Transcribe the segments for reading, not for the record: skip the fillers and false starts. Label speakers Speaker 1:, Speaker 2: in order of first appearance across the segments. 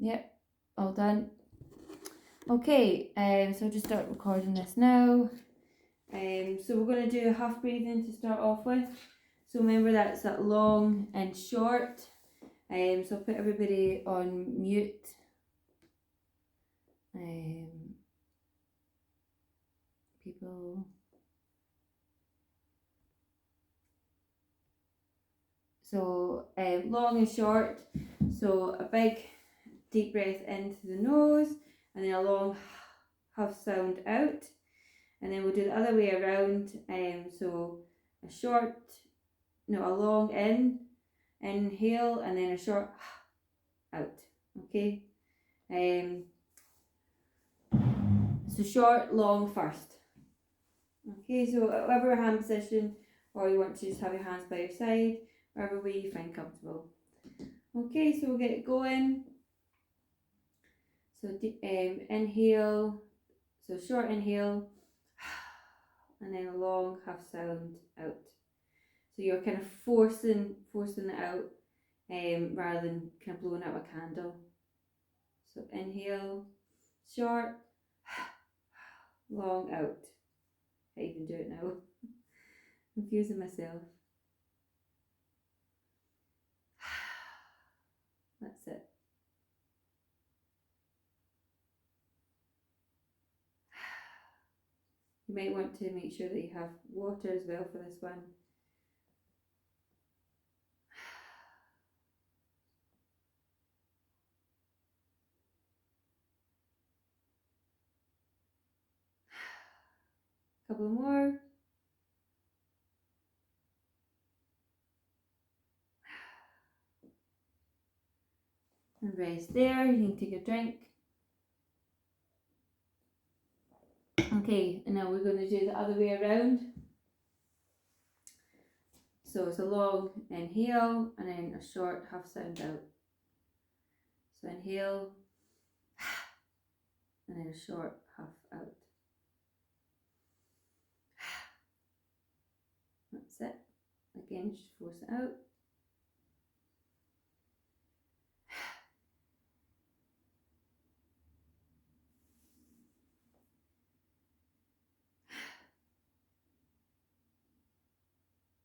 Speaker 1: Yep, all done. Okay, so I'll just start recording this now. So we're going to do a Huff breathing to start off with. So remember that's that long and short. So I'll put everybody on mute. People. So long and short. So a big deep breath into the nose and then a long huff sound out. And then we'll do the other way around. So a long inhale, and then a short out. Okay. So short, long first. Okay, so whatever hand position, or you want to just have your hands by your side, wherever way you find comfortable. Okay, so we'll get it going. So inhale, so short inhale, and then a long huff sound out. So you're kind of forcing it out, rather than kind of blowing out a candle. So inhale, short, long out. I even do it now. Confusing myself. That's it. You might want to make sure that you have water as well for this one. Couple more. And rest there. You can take a drink. Okay, and now we're going to do the other way around. So it's a long inhale and then a short huff sound out. So inhale and then a short huff out. That's it. Again, just force it out.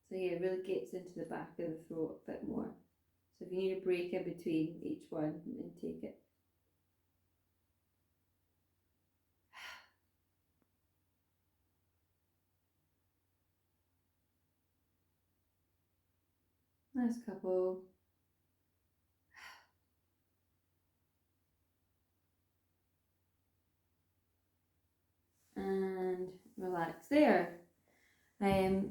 Speaker 1: So yeah, it really gets into the back of the throat a bit more. So if you need a break in between each one, then take it. Last couple. And relax there. I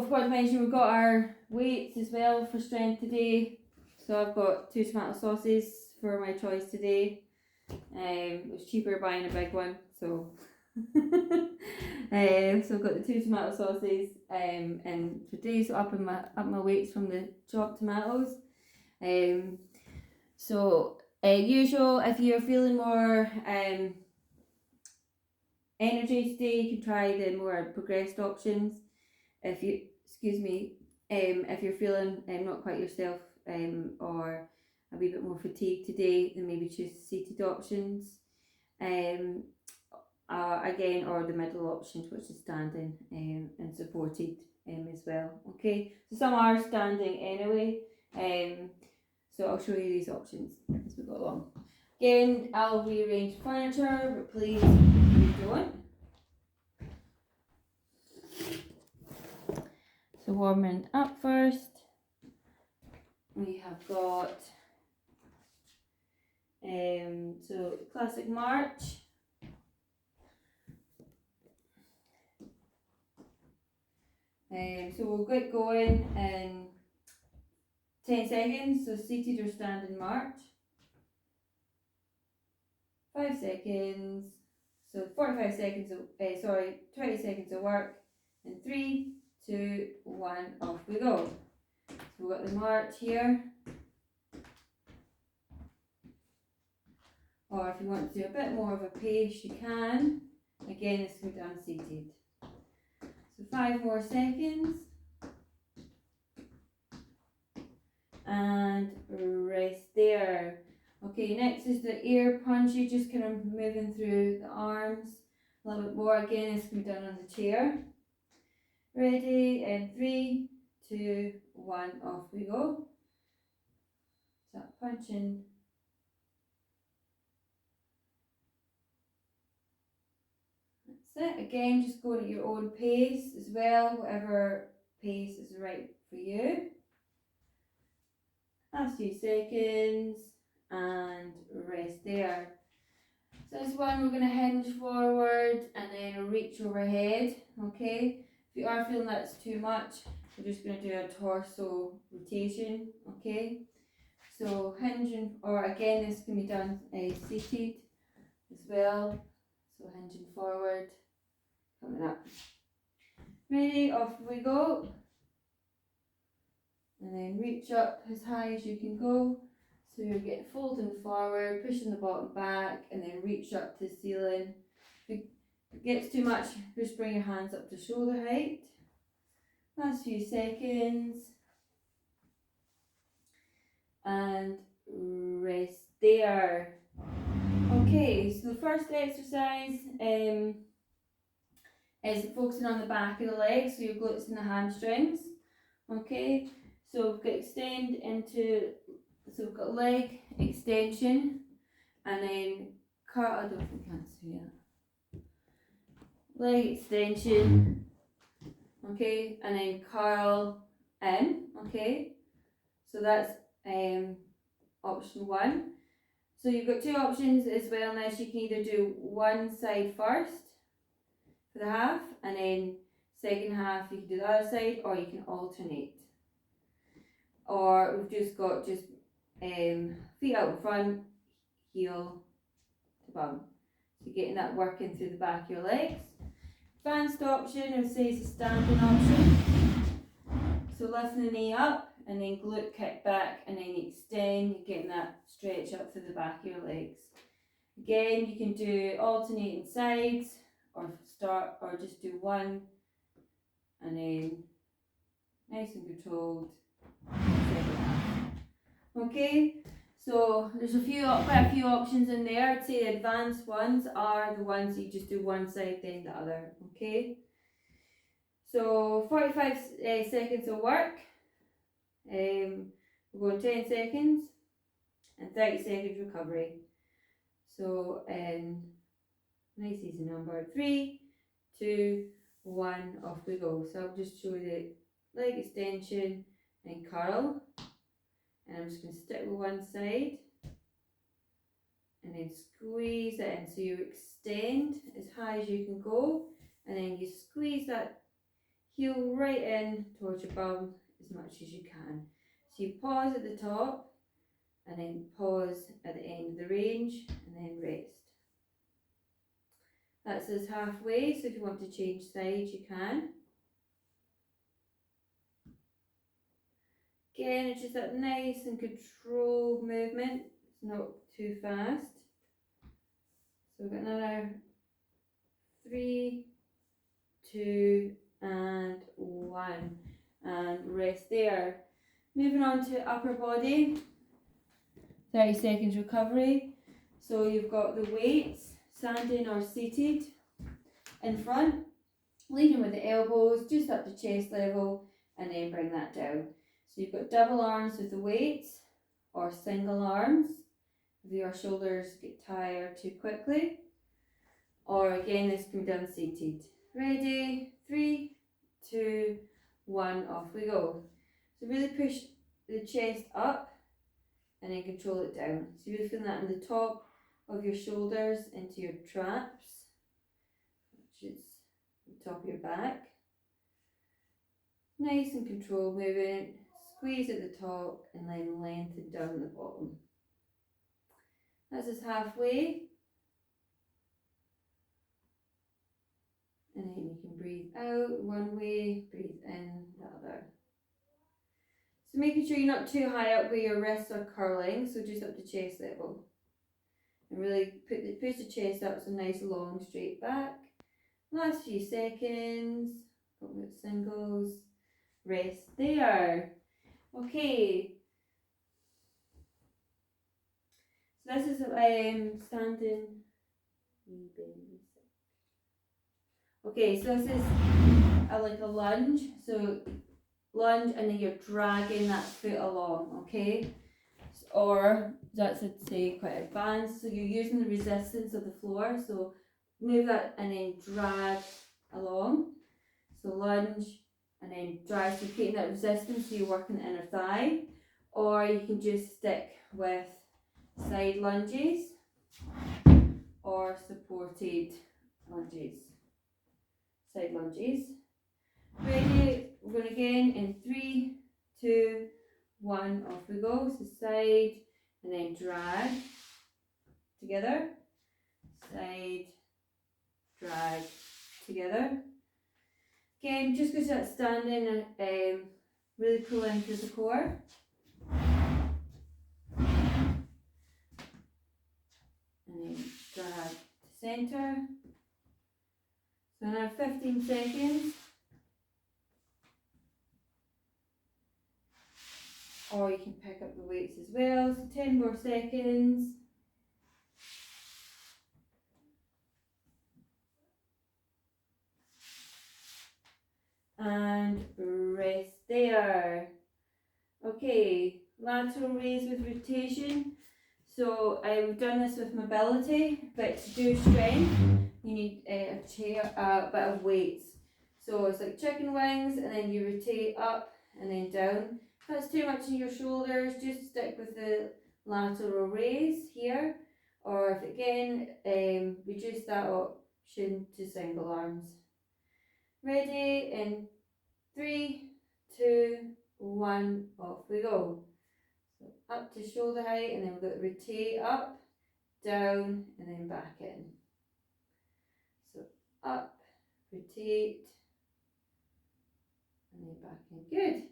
Speaker 1: forgot to mention we've got our weights as well for strength today. So I've got 2 tomato sauces for my choice today. It was cheaper buying a big one, so so I've got the 2 tomato sauces, and today's up my weights from the chopped tomatoes. Usual, if you're feeling more energy today, you can try the more progressed options. If you're feeling not quite yourself, or a wee bit more fatigued today, then maybe choose seated options. Again, or the middle options, which is standing and supported as well. Okay, so some are standing anyway. So I'll show you these options as we go along. Again, I'll rearrange furniture, but please don't. So warming up first, we have got so classic march. So we'll get going in 10 seconds. So seated or standing march. 5 seconds. So 45 seconds. 20 seconds of work. And 3, 2, 1, off we go. So we've got the march here. Or if you want to do a bit more of a pace, you can. Again, this can be done seated. So 5 more seconds. And rest there. Okay, next is the air punch. You just kind of moving through the arms a little bit more. Again, this can be done on the chair. Ready, and 3, 2, 1, off we go. So punching. That's it. Again, just going at your own pace as well, whatever pace is right for you. Last few seconds and rest there. So this one we're going to hinge forward and then reach overhead, okay? If you are feeling that's too much, we're just going to do a torso rotation, okay? So hinging, or again this can be done seated as well. So hinging forward, coming up. Ready, off we go. And then reach up as high as you can go. So you're getting folding forward, pushing the bottom back, and then reach up to the ceiling. If it gets too much, just bring your hands up to shoulder height. Last few seconds. And rest there. Okay, so the first exercise is focusing on the back of the legs, so your glutes and the hamstrings. Okay, so we've got extend into, so we've got leg extension and then curl. I don't think I can see that. Leg extension, okay, and then curl in, okay. So that's option 1. So you've got 2 options as well. Now you can either do one side first for the half, and then second half you can do the other side, or you can alternate. Or we've just got feet out in front, heel to bum. So getting that working through the back of your legs. Advanced option, I would say, is a standing option. So lifting the knee up and then glute kick back and then extend, you're getting that stretch up through the back of your legs. Again, you can do alternating sides or just do one and then nice and controlled second half. Okay, so there's quite a few options in there. I'd say the advanced ones are the ones you just do one side then the other. Okay, so 45 seconds of work. We're going 10 seconds and 30 seconds recovery. So nice easy number. 3, 2, 1, off we go. So I'll just show you the leg extension and curl. And I'm just going to stick with one side and then squeeze it in. So you extend as high as you can go and then you squeeze that heel right in towards your bum as much as you can. So you pause at the top and then pause at the end of the range and then rest. That's us halfway, so if you want to change sides you can. Again, it's just that nice and controlled movement, it's not too fast. So we've got another 3, 2 and 1 and rest there. Moving on to upper body, 30 seconds recovery. So you've got the weights, standing or seated in front, leading with the elbows just up to chest level and then bring that down. So you've got double arms with the weights or single arms if your shoulders get tired too quickly, or again this can be done seated. Ready, 3, 2, 1, off we go. So really push the chest up and then control it down. So you're really feeling that in the top of your shoulders into your traps, which is the top of your back. Nice and controlled movement. Squeeze at the top and then lengthen down the bottom. That's us halfway. And then you can breathe out one way, breathe in the other. So making sure you're not too high up where your wrists are curling, so just up to chest level. And really push the chest up, so nice long straight back. Last few seconds, couple of singles, rest there. Okay. this is standing. Okay, so this is like a lunge. So lunge and then you're dragging that foot along, okay? Or that's I'd say quite advanced. So you're using the resistance of the floor. So move that and then drag along. So lunge and then drag. So you're creating that resistance. So you're working the inner thigh. Or you can just stick with side lunges or supported lunges. Side lunges. Ready? We're going again in 3, 2, 1. Off we go. So side and then drag together. Side, drag together. Again, just because that's standing and really pull into the core. And then drag to centre. So now 15 seconds. Or you can pick up the weights as well. So 10 more seconds. And rest there. Okay, lateral raise with rotation. So I've done this with mobility, but to do strength, you need a chair, a bit of weights. So it's like chicken wings, and then you rotate up and then down. If that's too much in your shoulders, just stick with the lateral raise here, or if again, reduce that option to single arms. Ready in 3, 2, 1, off we go. So up to shoulder height, and then we've got rotate up, down, and then back in. So up, rotate, and then back in. Good.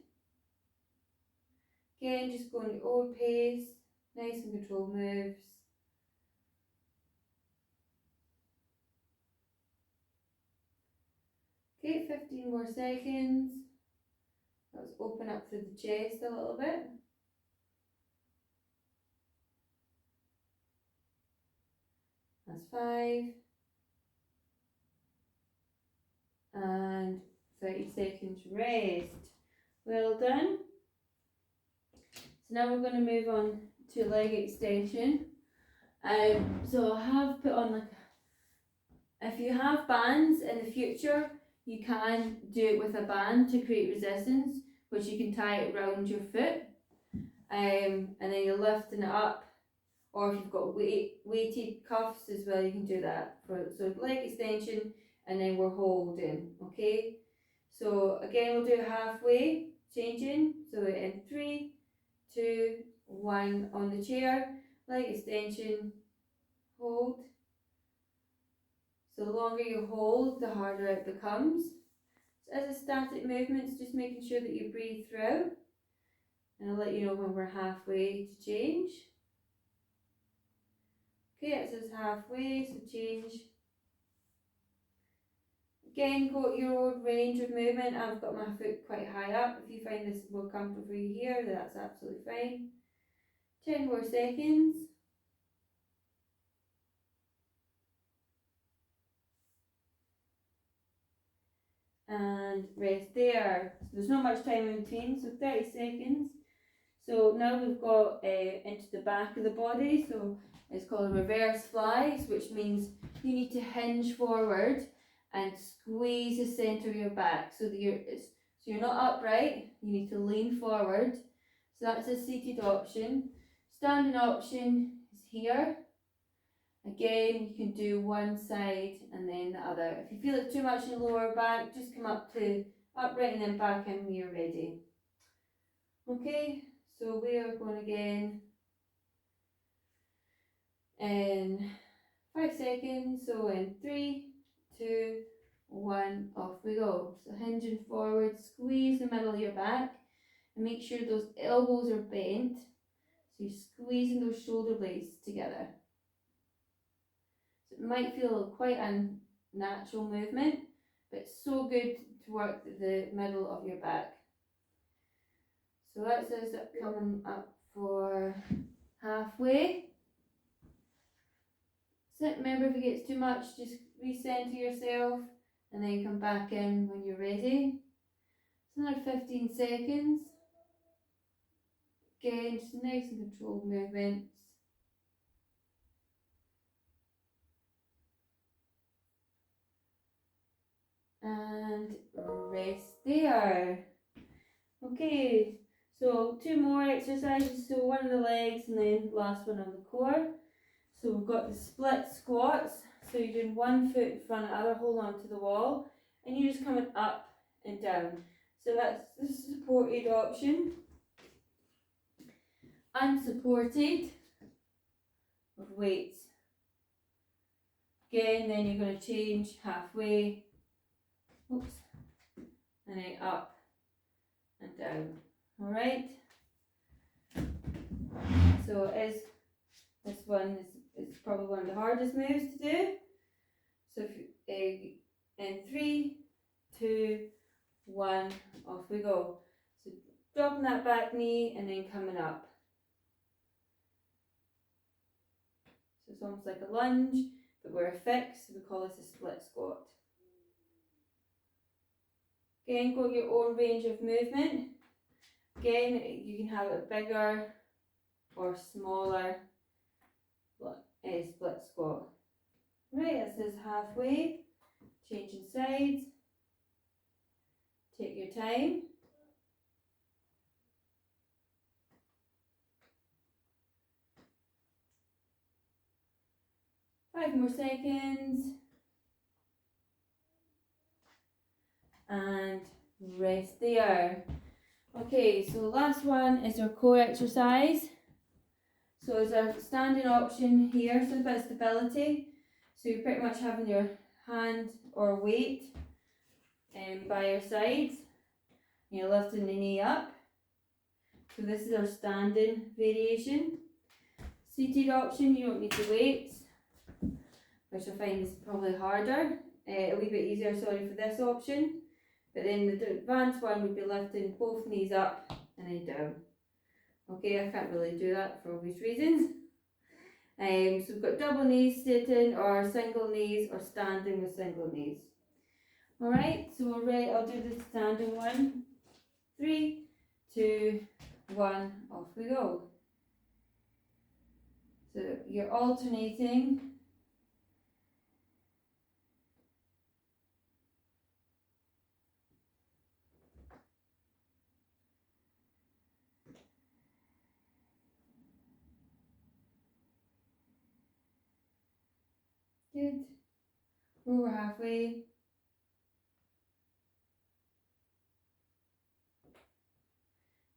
Speaker 1: Again, just going at your own pace, nice and controlled moves. Okay, 15 more seconds. Let's open up through the chest a little bit. That's 5. And 30 seconds rest. Well done. So now we're going to move on to leg extension. So I have put on if you have bands in the future, you can do it with a band to create resistance, which you can tie it around your foot. And then you're lifting it up, or if you've got weighted cuffs as well, you can do that. So leg extension, and then we're holding, okay? So again, we'll do halfway, changing. So in 3, 2, 1 on the chair, leg extension, hold. So the longer you hold, the harder it becomes. So as a static movement, just making sure that you breathe through. And I'll let you know when we're halfway to change. Okay, it says halfway, so change. Again, go at your own range of movement. I've got my foot quite high up. If you find this more comfortable for you here, then that's absolutely fine. 10 more seconds. And rest there. So there's not much time in between, so 30 seconds. So now we've got into the back of the body, so it's called reverse flies, which means you need to hinge forward and squeeze the centre of your back so that you're not upright, you need to lean forward. So that's a seated option. Standing option is here. Again, you can do one side and then the other. If you feel it too much in the lower back, just come up to upright and then back in when you're ready. Okay, so we are going again in 5 seconds. So in 3, 2, 1, off we go. So hinging forward, squeeze the middle of your back and make sure those elbows are bent. So you're squeezing those shoulder blades together. So it might feel quite a natural movement, but it's so good to work the middle of your back. So that's us coming up for halfway. Remember, if it gets too much, just recenter yourself and then come back in when you're ready. It's another 15 seconds. Again, just nice and controlled movements. And rest there. Okay, so 2 more exercises. So one on the legs and then last one on the core. So we've got the split squats. So you're doing one foot in front of the other, hold on to the wall, and you're just coming up and down. So that's the supported option. Unsupported with weights. Again, then you're going to change halfway. Oops. And then up and down. Alright? So this one is probably one of the hardest moves to do. So if you, in 3, 2, 1, off we go. So dropping that back knee and then coming up. So it's almost like a lunge, but we're fixed, so we call this a split squat. Again, got your own range of movement. Again, you can have a bigger or smaller split squat. Right, this is halfway, changing sides. Take your time. Five more seconds. And rest there. Okay, so the last one is our core exercise. So it's our standing option here, so a bit of stability. So you're pretty much having your hand or weight by your sides. You're lifting the knee up. So this is our standing variation. Seated option, you don't need the weights, which I find is probably harder. A wee bit easier, sorry, for this option. But then the advanced one would be lifting both knees up and then down. Okay, I can't really do that for obvious reasons. So we've got double knees sitting or single knees or standing with single knees. Alright, so we're ready. I'll do the standing one. 3, 2, 1, off we go. So you're alternating. Good. We're over halfway.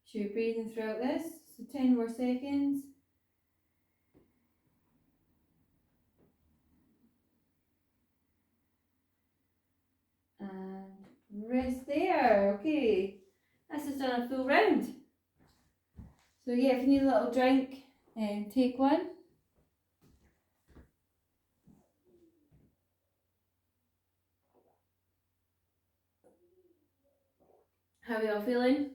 Speaker 1: So you're breathing throughout this. So 10 more seconds. And rest there. Okay. That's just done a full round. So yeah, if you need a little drink, take one. How are you all feeling?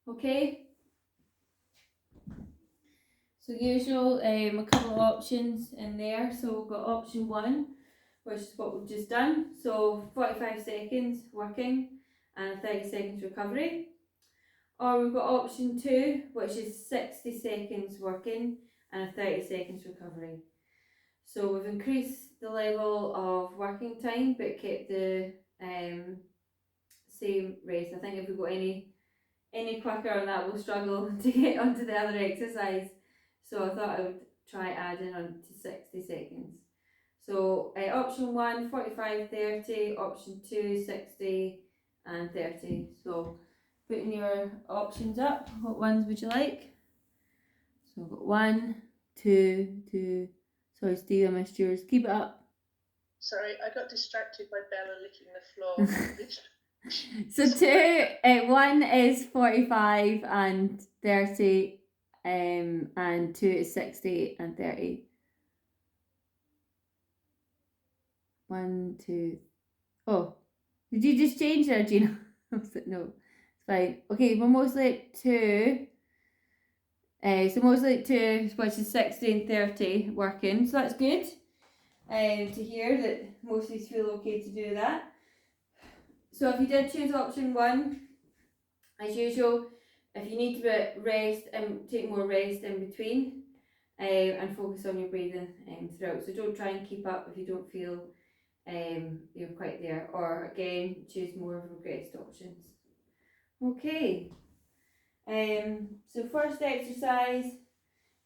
Speaker 1: Okay. So usual, a couple of options in there. So we've got option 1, which is what we've just done. So 45 seconds working and 30 seconds recovery. Or we've got option 2, which is 60 seconds working and 30 seconds recovery. So we've increased the level of working time but kept the same rest. I think if we go any quicker on that, we'll struggle to get onto the other exercise. So I thought I would try adding on to 60 seconds. So option 1, 45, 30, option 2, 60 and 30. So putting your options up, what ones would you like? So I've got 1, 2, 2. Sorry Steve, I missed yours. Keep it up.
Speaker 2: Sorry, I got distracted by Bella licking the floor.
Speaker 1: So 1 is 45 and 30, and 2 is 60 and 30. 1, 2. Oh, did you just change there, Gina? No, it's fine. Okay, we're mostly at 2. So mostly like 2, which is 60 and 30 working, so that's good to hear that most of you feel okay to do that. So if you did choose option 1, as usual, if you need to rest and take more rest in between, and focus on your breathing throughout. So don't try and keep up if you don't feel you're quite there, or again choose more regressed options. Okay, so first exercise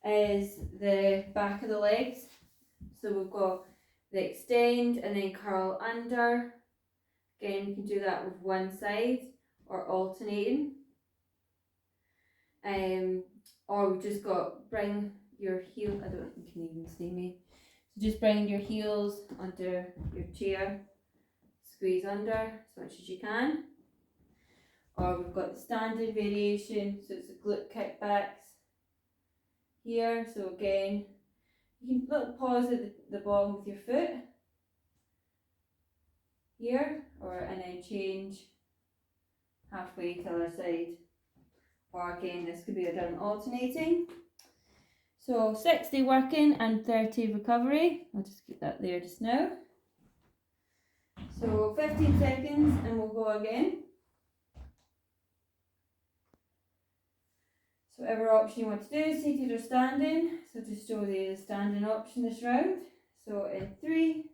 Speaker 1: is the back of the legs. So we've got the extend and then curl under. Again, you can do that with one side or alternating. Or we've just got bring your heel, I don't think you can even see me. So just bring your heels under your chair, squeeze under as much as you can. Or we've got the standing variation, so it's a glute kickbacks here. So again, you can little pause at the bottom with your foot here, and then change halfway to the other side. Or again, this could be done alternating. So 60 working and 30 recovery. I'll just keep that there just now. So 15 seconds and we'll go again. So whatever option you want to do, seated or standing. So just show the standing option this round. So in 3,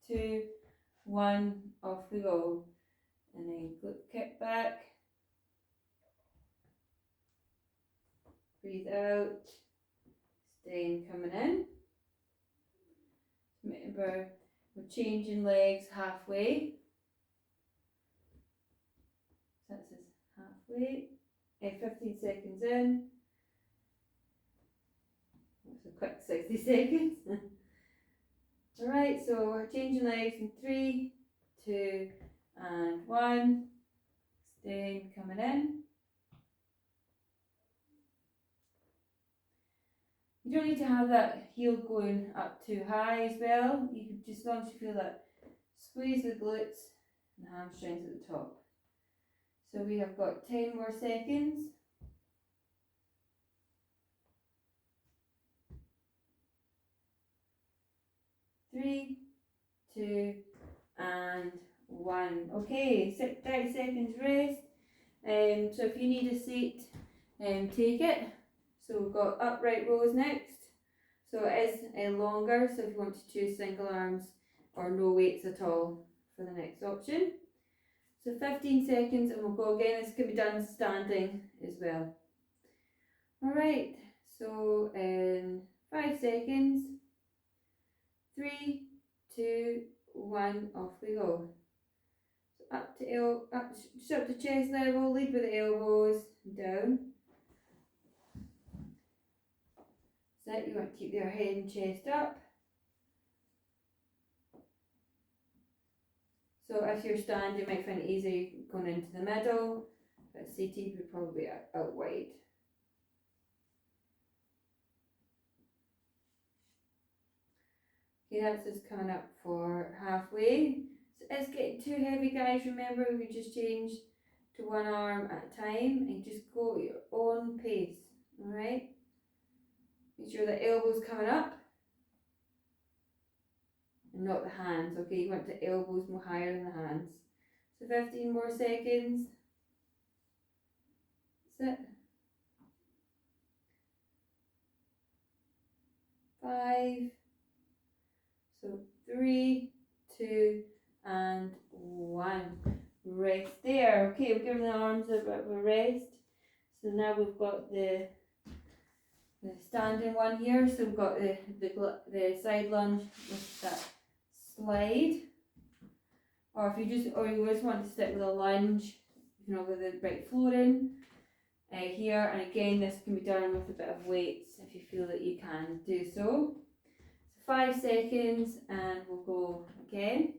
Speaker 1: 2, 1, off we go. And then kick back. Breathe out. Staying coming in. Remember, we're changing legs halfway. So that says halfway. 15 seconds in. That's a quick 60 seconds. Alright, so we're changing legs in 3, 2, and 1. Staying, coming in. You don't need to have that heel going up too high as well. You can just, as long as you feel that squeeze the glutes and the hamstrings at the top. So we have got 10 more seconds. 3, 2, and 1. Okay, 30 seconds rest. So if you need a seat, take it. So we've got upright rows next. So it is longer, so if you want to choose single arms or no weights at all for the next option. So 15 seconds and we'll go again. This can be done standing as well. Alright, so in 5 seconds. 3, 2, 1, off we go. So up to chest level, lead with the elbows, down. So you want to keep your head and chest up. So if you're standing, you might find it easier going into the middle, but seated would probably be out wide. Okay, that's just coming up for halfway. So it's getting too heavy, guys. Remember, we can just change to one arm at a time and just go at your own pace. Alright? Make sure the elbows coming up and not the hands. Okay, you want the elbows more higher than the hands. So 15 more seconds. That's it. 5. So 3, 2, and 1. Rest there. Okay, we've given the arms a bit of a rest. So now we've got the standing one here. So we've got the side lunge with that slide. Or if you just want to stick with a lunge, with the right floor in here. And again, this can be done with a bit of weights if you feel that you can do so. 5 seconds and we'll go again.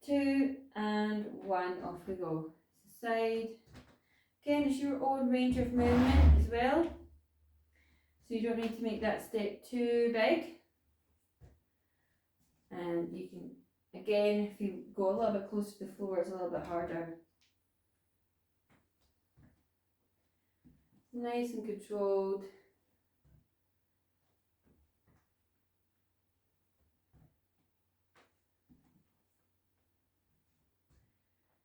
Speaker 1: 2 and 1, off we go. Side. Again, it's your own range of movement as well. So you don't need to make that step too big. And you can, again, if you go a little bit closer to the floor, it's a little bit harder. nice and controlled.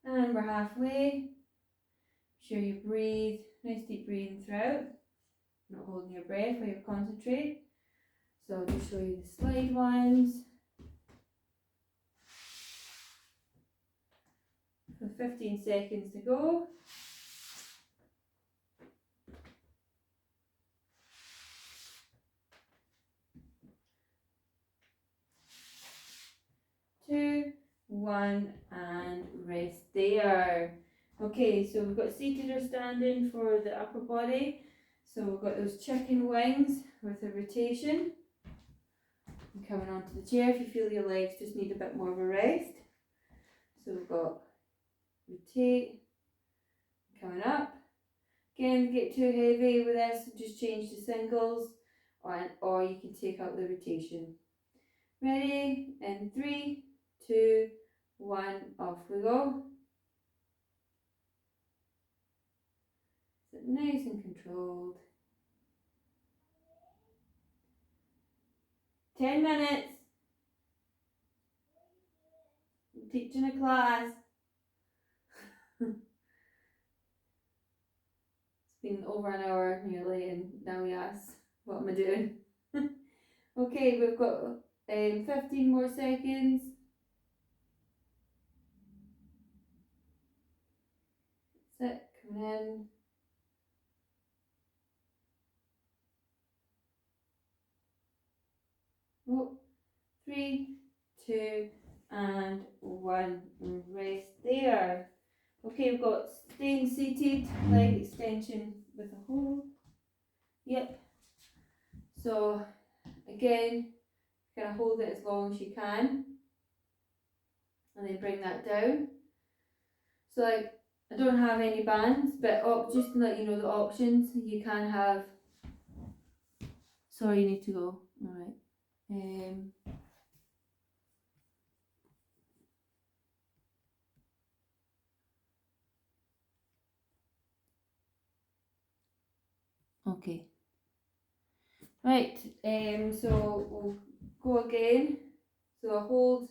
Speaker 1: And we're halfway. Make sure you breathe, nice deep breathing throughout. Not holding your breath while you concentrate. So I'll just show you the slide ones. So 15 seconds to go. Two, one, and rest there. Okay, so we've got seated or standing for the upper body. So we've got those chicken wings with a rotation. And coming onto the chair if you feel your legs just need a bit more of a rest. So we've got rotate, coming up. Again, get too heavy with this, just change to singles, or you can take out the rotation. Ready? In 3, 2, 1, off we go. So nice and controlled. 10 minutes. I'm teaching a class. It's been over an hour nearly, and now we ask, what am I doing? Okay, we've got 15 more seconds. That's it, coming in. Oh, 3, 2, and 1. Rest there. Okay, we've got staying seated, leg extension with a hold. Yep. So again, kind of hold it as long as you can, and then bring that down. So like, I don't have any bands, but just to let you know the options, you can have. Sorry, you need to go. All right. Okay. Right. So we'll go again. So I hold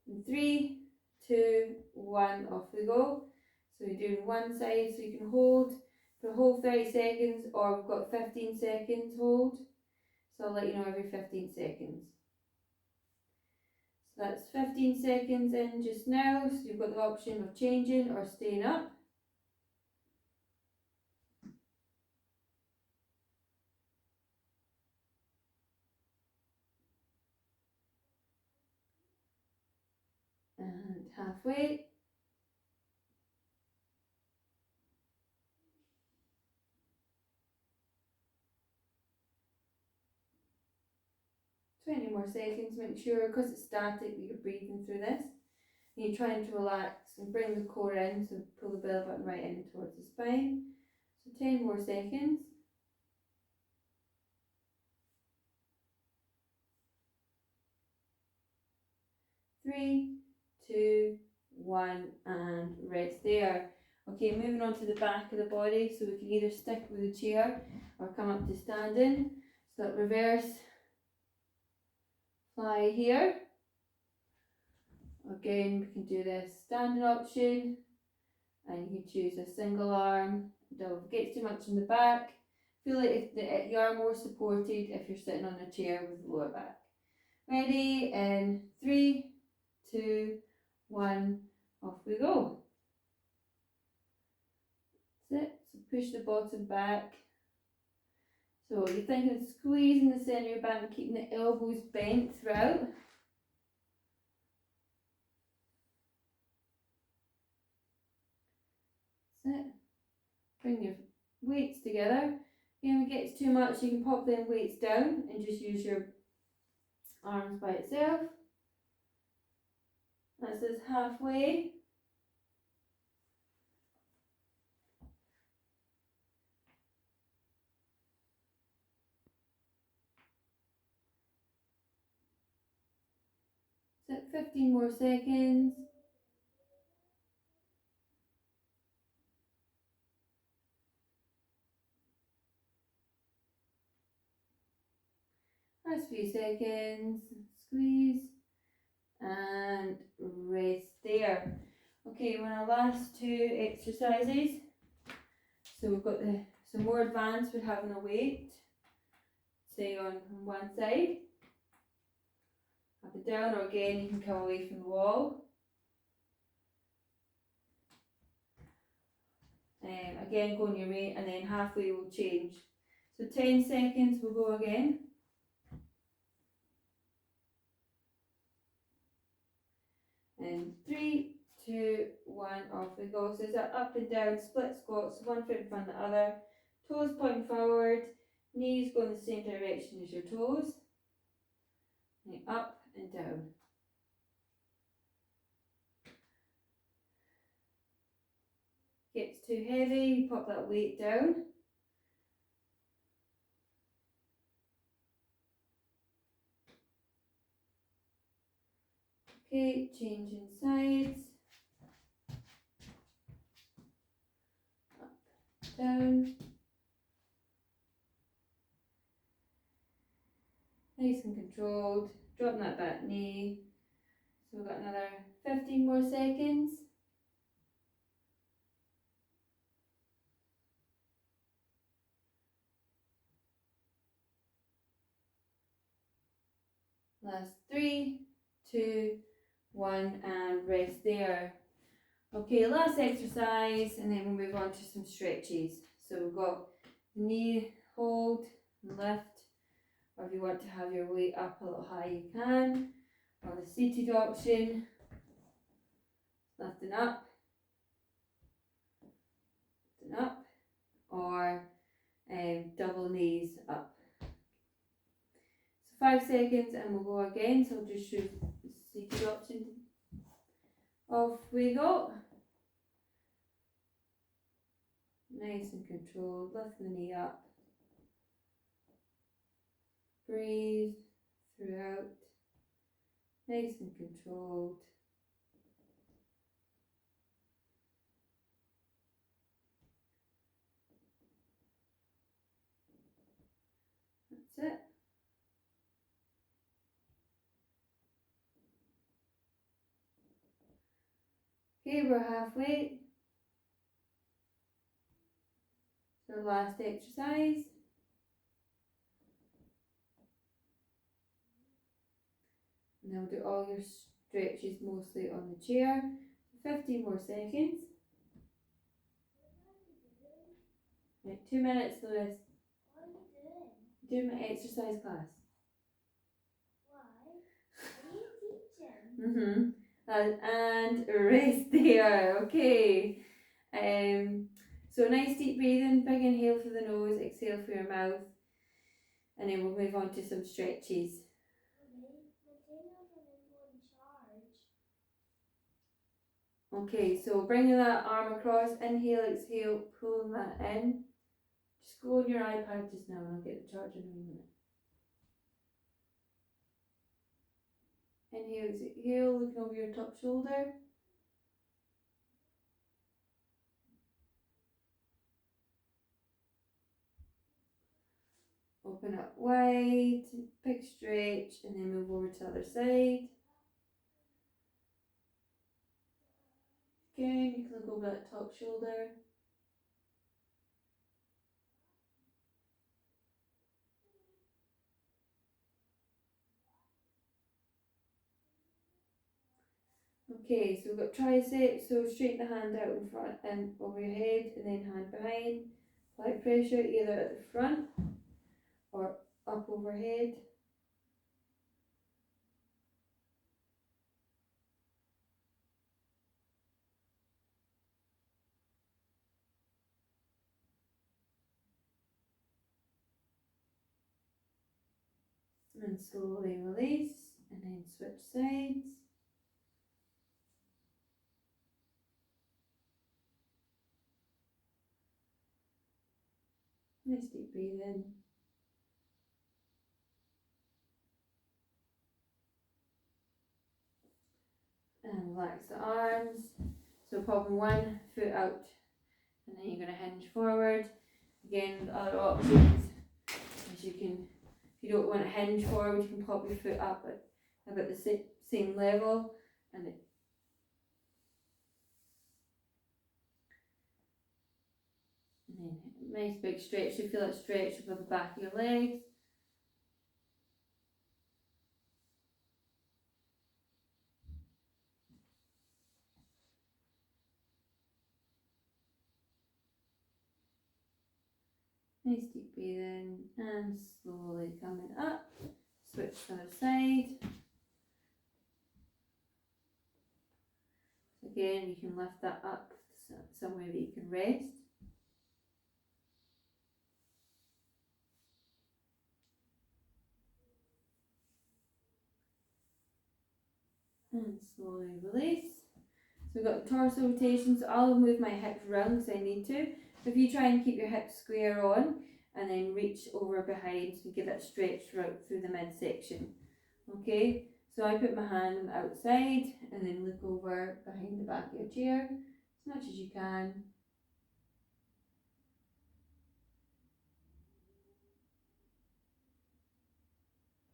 Speaker 1: in 3, 2, 1. Off we go. So you're doing one side, so you can hold for a whole 30 seconds, or we've got 15 seconds hold. So I'll let you know every 15 seconds. So that's 15 seconds in just now, so you've got the option of changing or staying up. And halfway. Twenty more seconds, make sure, because it's static, that you're breathing through this. And you're trying to relax and bring the core in, so pull the belly button right in towards the spine. So 10 more seconds. 3, 2, 1, and rest there. Okay, moving on to the back of the body, so we can either stick with the chair or come up to standing. So that reverse fly here. Again, we can do this standing option, and you can choose a single arm. Don't get too much in the back. Feel like you are more supported if you're sitting on a chair with the lower back. Ready? In 3, 2, 1, off we go. That's it. So push the bottom back. So you're thinking of squeezing the centre of your back and keeping the elbows bent throughout. That's it. Bring your weights together. Again, if it gets too much, you can pop them weights down and just use your arms by itself. That's us halfway. So 15 more seconds. Last few seconds, squeeze and rest there. Okay, we're on our last two exercises. So we've got some more advanced with having a weight, say on one side, up and down, or again you can come away from the wall. Again, go on your way, and then halfway we'll change. So 10 seconds, we'll go again. And 3, 2, 1, off we go. So it's an up and down split squats, one foot in front of the other, toes pointing forward, knees go in the same direction as your toes, and up and down. Gets too heavy, pop that weight down. Okay, changing sides. Up, down. Nice and controlled. Dropping that back knee. So we've got another 15 more seconds. Last 3, 2, 1, and rest there. Okay, last exercise, and then we'll move on to some stretches. So we've got knee hold and lift, or if you want to have your weight up a little high, you can. Or the seated option, lifting up, or double knees up. So 5 seconds, and we'll go again. So I'll just show the seated option. Off we go. Nice and controlled. Lift the knee up. Breathe throughout. Nice and controlled. That's it. Okay, we're halfway. So last exercise. And then we'll do all your stretches mostly on the chair. 15 more seconds. Right, 2 minutes, Lewis.
Speaker 3: What are you doing?
Speaker 1: Doing my exercise class.
Speaker 3: Why? What are you teaching?
Speaker 1: And rest there. Okay. So nice deep breathing. Big inhale through the nose, exhale through your mouth, and then we'll move on to some stretches. Okay, so bringing that arm across, inhale, exhale, pulling that in. Just go on your iPad just now and I'll get the charge in a minute. Inhale, exhale, looking over your top shoulder. Open up wide, big stretch, and then move over to the other side. Again, you can look over that top shoulder. Okay, so we've got triceps, so straighten the hand out in front and over your head, and then hand behind. Apply pressure either at the front or up overhead. And slowly release, and then switch sides. Nice deep breathing. And relax the arms. So popping one foot out, and then you're going to hinge forward. Again, the other options is you can, if you don't want to hinge forward, you can pop your foot up at about the same level, and then nice big stretch. You feel it stretch above the back of your legs. Nice deep breathing and slowly coming up. Switch to the other side. Again, you can lift that up somewhere that you can rest. And slowly release. So we've got the torso rotation, so I'll move my hips round because I need to. If you try and keep your hips square on and then reach over behind, so you get that stretch right through the midsection. Okay, so I put my hand on the outside and then look over behind the back of your chair as much as you can.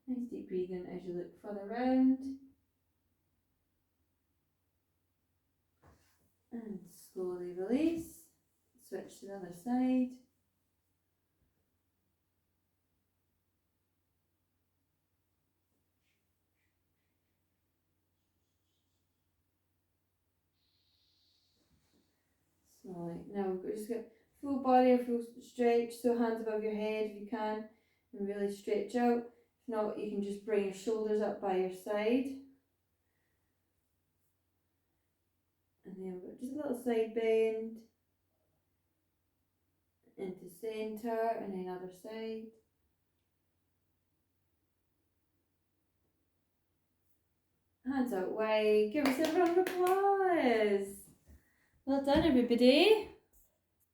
Speaker 1: Nice deep breathing as you look further round. And slowly release. Switch to the other side. Slowly. Now we've just got full body or full stretch, so hands above your head if you can, and really stretch out. If not, you can just bring your shoulders up by your side. And then we've got just a little side bend into centre and then other side. Hands out wide. Give yourself a round of applause. Well done, everybody.